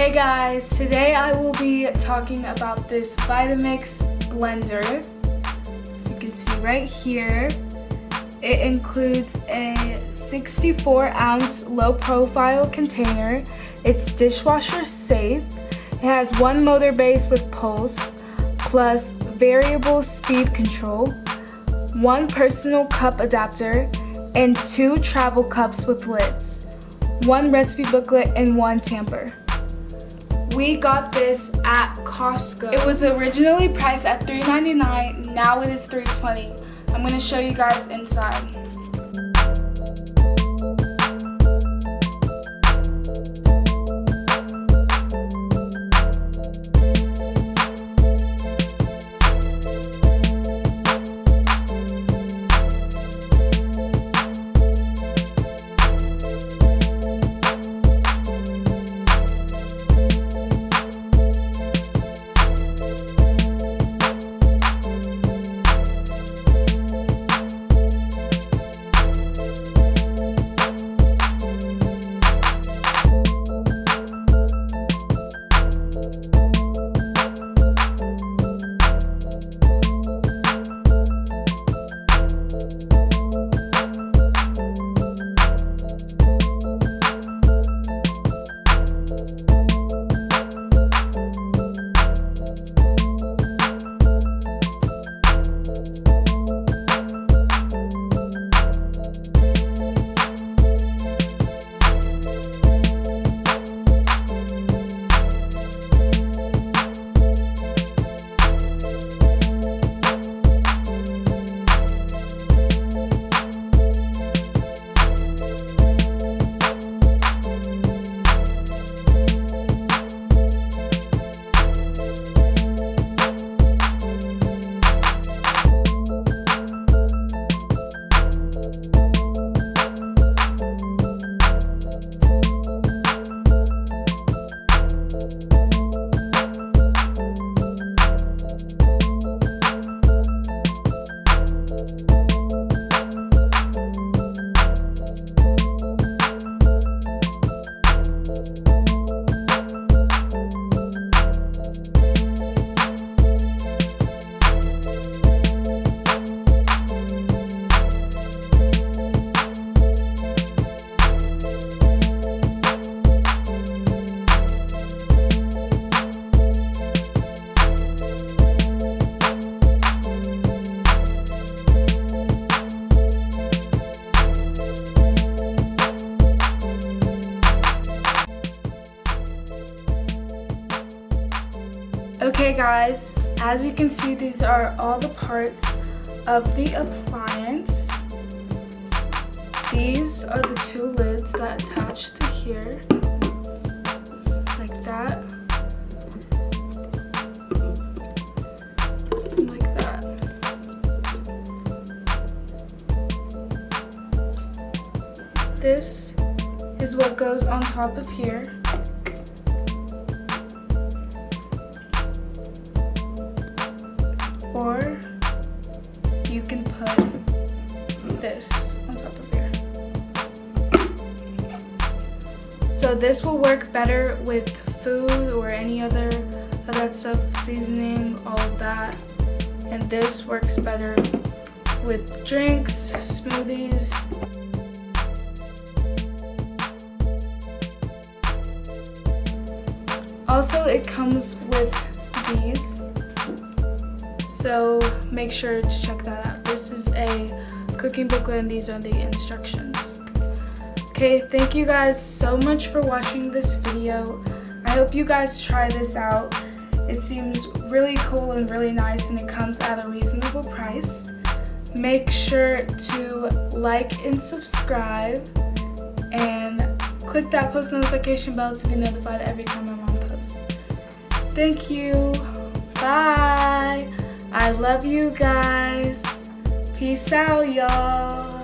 Hey guys, today I will be talking about this Vitamix blender. As you can see right here, it includes a 64-ounce low-profile container. It's dishwasher safe. It has one motor base with pulse, plus variable speed control, one personal cup adapter, and 2 travel cups with lids, one recipe booklet, and 1 tamper. We got this at Costco. It was originally priced at $3.99, now it is $3.20. I'm gonna show you guys inside. Okay guys, as you can see, these are all the parts of the appliance. These are the 2 lids that attach to here, like that, and like that. This is what goes on top of here. Or you can put this on top of here. So this will work better with food or any other of that stuff, seasoning, all of that. And this works better with drinks, smoothies. Also, it comes with these. So make sure to check that out. This is a cooking booklet and these are the instructions. Okay, thank you guys so much for watching this video. I hope you guys try this out. It seems really cool and really nice, and it comes at a reasonable price. Make sure to like and subscribe and click that post notification bell to be notified every time I'm on post. Thank you. Bye. I love you guys. Peace out, y'all.